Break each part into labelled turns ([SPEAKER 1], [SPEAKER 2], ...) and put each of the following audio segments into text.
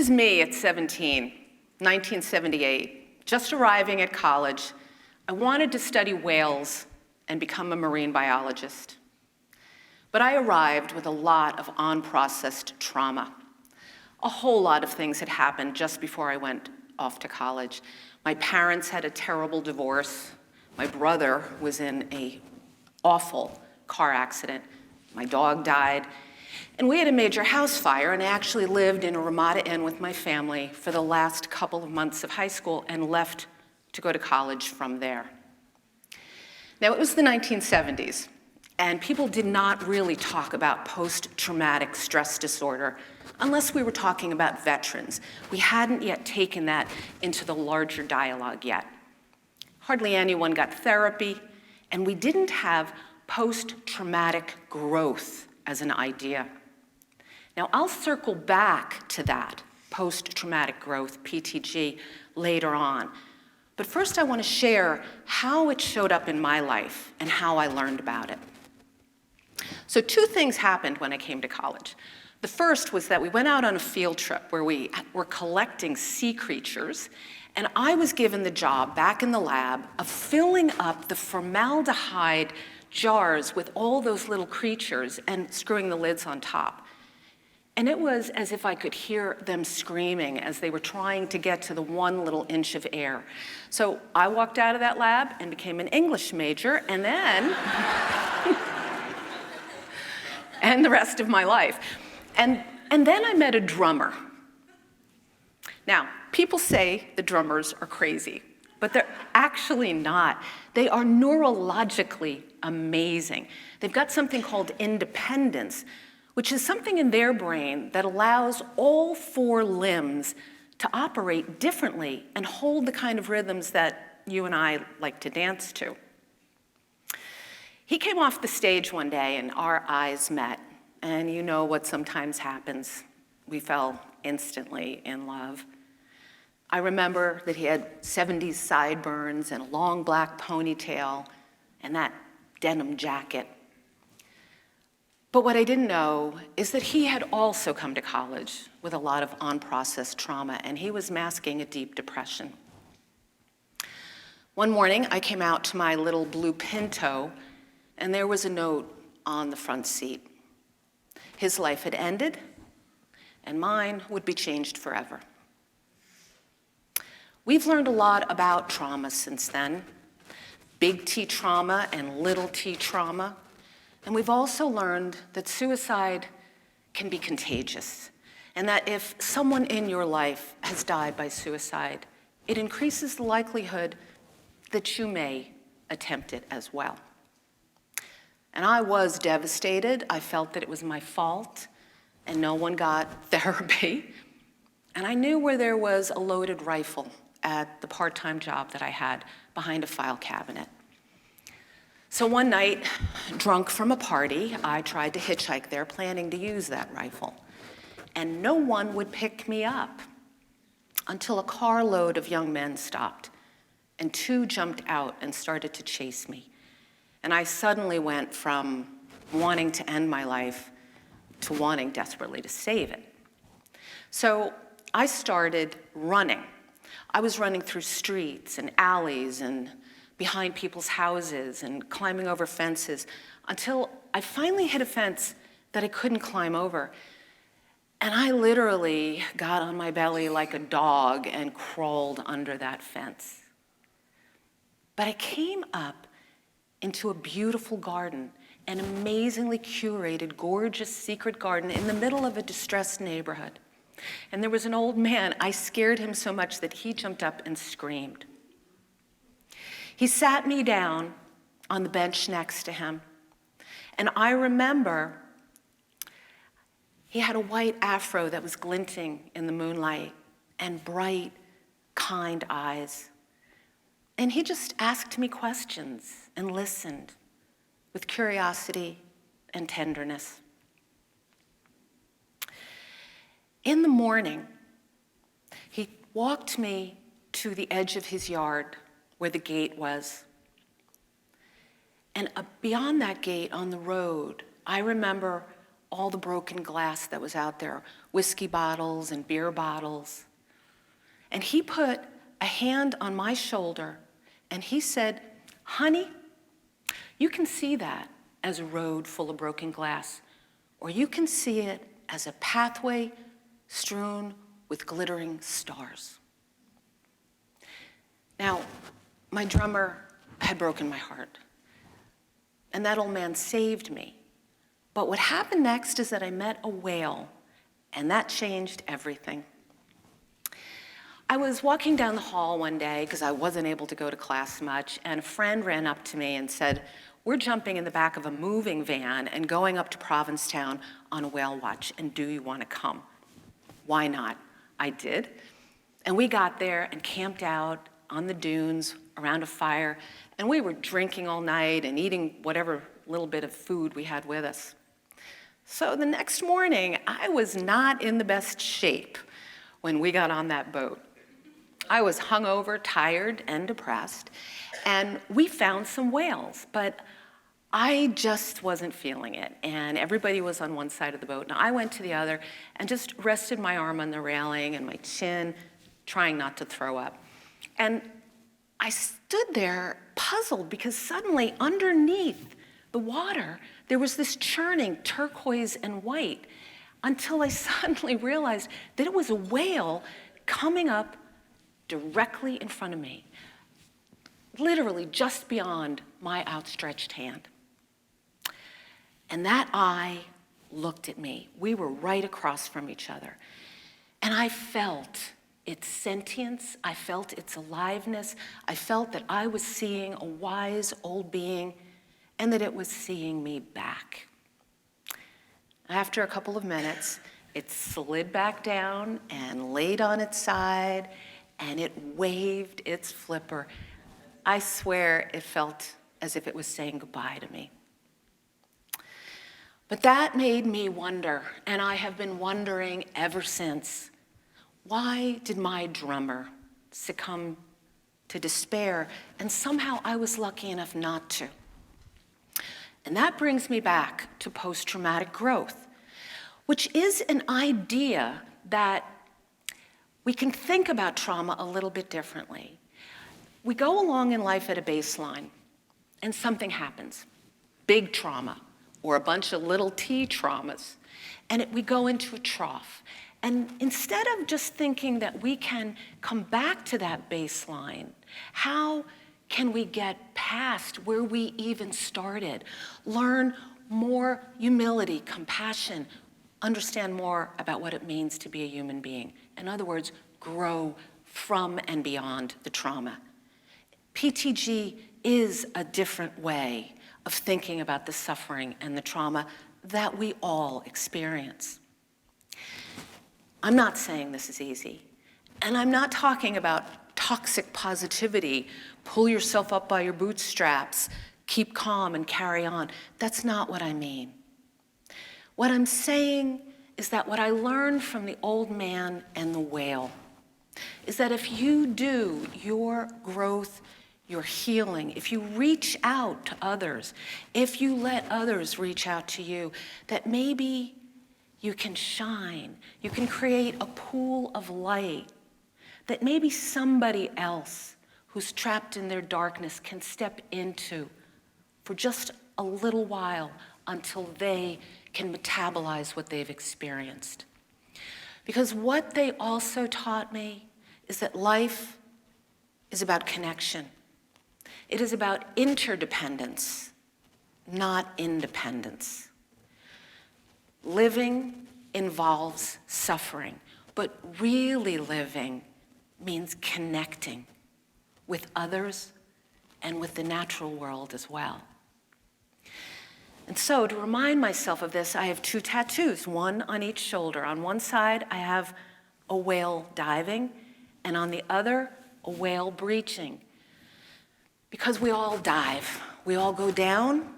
[SPEAKER 1] is me at 17, 1978, just arriving at college. I wanted to study whales and become a marine biologist. But I arrived with a lot of unprocessed trauma. A whole lot of things had happened just before I went off to college. My parents had a terrible divorce. My brother was in an awful car accident. My dog died. And we had a major house fire, and I actually lived in a Ramada Inn with my family for the last couple of months of high school and left to go to college from there. Now, it was the 1970s, and people did not really talk about post-traumatic stress disorder unless we were talking about veterans. We hadn't yet taken that into the larger dialogue yet. Hardly anyone got therapy, and we didn't have post-traumatic growth as an idea. Now, I'll circle back to that, post-traumatic growth, PTG, later on. But first, I want to share how it showed up in my life and how I learned about it. So 2 things happened when I came to college. The first was that we went out on a field trip where we were collecting sea creatures, and I was given the job back in the lab of filling up the formaldehyde jars with all those little creatures and screwing the lids on top. And it was as if I could hear them screaming as they were trying to get to the 1 little inch of air. So I walked out of that lab and became an English major, and then, and the rest of my life. And then I met a drummer. Now, people say the drummers are crazy, but they're actually not. They are neurologically amazing. They've got something called independence, which is something in their brain that allows all 4 limbs to operate differently and hold the kind of rhythms that you and I like to dance to. He came off the stage one day and our eyes met, and you know what sometimes happens. We fell instantly in love. I remember that he had 70s sideburns and a long black ponytail and that denim jacket. But what I didn't know is that he had also come to college with a lot of unprocessed trauma, and he was masking a deep depression. One morning, I came out to my little blue Pinto, and there was a note on the front seat. His life had ended, and mine would be changed forever. We've learned a lot about trauma since then, big T trauma and little t trauma. And we've also learned that suicide can be contagious, and that if someone in your life has died by suicide, it increases the likelihood that you may attempt it as well. And I was devastated. I felt that it was my fault, and no one got therapy. And I knew where there was a loaded rifle at the part-time job that I had behind a file cabinet. So one night, drunk from a party, I tried to hitchhike there, planning to use that rifle. And no one would pick me up until a carload of young men stopped, and 2 jumped out and started to chase me. And I suddenly went from wanting to end my life to wanting desperately to save it. So I started running. I was running through streets and alleys and behind people's houses and climbing over fences until I finally hit a fence that I couldn't climb over. And I literally got on my belly like a dog and crawled under that fence. But I came up into a beautiful garden, an amazingly curated, gorgeous secret garden in the middle of a distressed neighborhood. And there was an old man. I scared him so much that he jumped up and screamed. He sat me down on the bench next to him, and I remember he had a white afro that was glinting in the moonlight and bright, kind eyes. And he just asked me questions and listened with curiosity and tenderness. In the morning, he walked me to the edge of his yard where the gate was. And beyond that gate on the road, I remember all the broken glass that was out there, whiskey bottles and beer bottles. And he put a hand on my shoulder and he said, "Honey, you can see that as a road full of broken glass, or you can see it as a pathway strewn with glittering stars." Now, my drummer had broken my heart, and that old man saved me. But what happened next is that I met a whale, and that changed everything. I was walking down the hall one day because I wasn't able to go to class much, and a friend ran up to me and said, "We're jumping in the back of a moving van and going up to Provincetown on a whale watch, and do you want to come?" Why not? I did. And we got there and camped out on the dunes around a fire, and we were drinking all night and eating whatever little bit of food we had with us. So the next morning, I was not in the best shape when we got on that boat. I was hungover, tired, and depressed, and we found some whales, but I just wasn't feeling it, and everybody was on one side of the boat, and I went to the other and just rested my arm on the railing and my chin, trying not to throw up. And I stood there puzzled because suddenly underneath the water, there was this churning turquoise and white, until I suddenly realized that it was a whale coming up directly in front of me, literally just beyond my outstretched hand. And that eye looked at me. We were right across from each other. And I felt its sentience, I felt its aliveness, I felt that I was seeing a wise old being and that it was seeing me back. After a couple of minutes, it slid back down and laid on its side, and it waved its flipper. I swear it felt as if it was saying goodbye to me. But that made me wonder, and I have been wondering ever since, why did my drummer succumb to despair, and somehow I was lucky enough not to? And that brings me back to post-traumatic growth, which is an idea that we can think about trauma a little bit differently. We go along in life at a baseline, and something happens, big trauma, or a bunch of little t traumas, and we go into a trough. And instead of just thinking that we can come back to that baseline, how can we get past where we even started? Learn more humility, compassion, understand more about what it means to be a human being. In other words, grow from and beyond the trauma. PTG is a different way of thinking about the suffering and the trauma that we all experience. I'm not saying this is easy, and I'm not talking about toxic positivity, pull yourself up by your bootstraps, keep calm and carry on. That's not what I mean. What I'm saying is that what I learned from the old man and the whale is that if you do your growth, your healing, if you reach out to others, if you let others reach out to you, that maybe you can shine, you can create a pool of light that maybe somebody else who's trapped in their darkness can step into for just a little while until they can metabolize what they've experienced. Because what they also taught me is that life is about connection. It is about interdependence, not independence. Living involves suffering, but really living means connecting with others and with the natural world as well. And so to remind myself of this, I have two tattoos, one on each shoulder. On one side, I have a whale diving, and on the other, a whale breaching. Because we all dive, we all go down,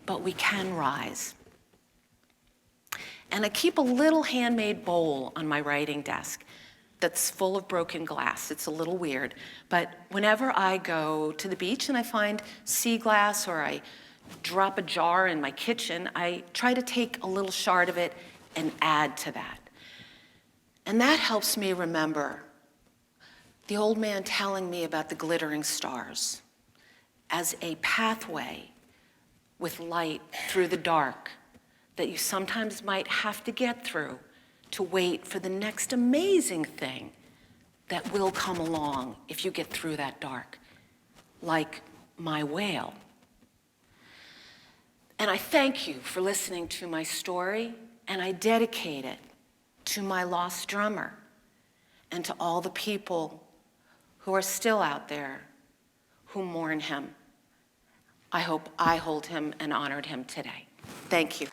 [SPEAKER 1] but we can rise. And I keep a little handmade bowl on my writing desk that's full of broken glass. It's a little weird, but whenever I go to the beach and I find sea glass or I drop a jar in my kitchen, I try to take a little shard of it and add to that. And that helps me remember the old man telling me about the glittering stars as a pathway with light through the dark that you sometimes might have to get through to wait for the next amazing thing that will come along if you get through that dark, like my whale. And I thank you for listening to my story, and I dedicate it to my lost drummer and to all the people who are still out there who mourn him. I hope I hold him and honored him today. Thank you.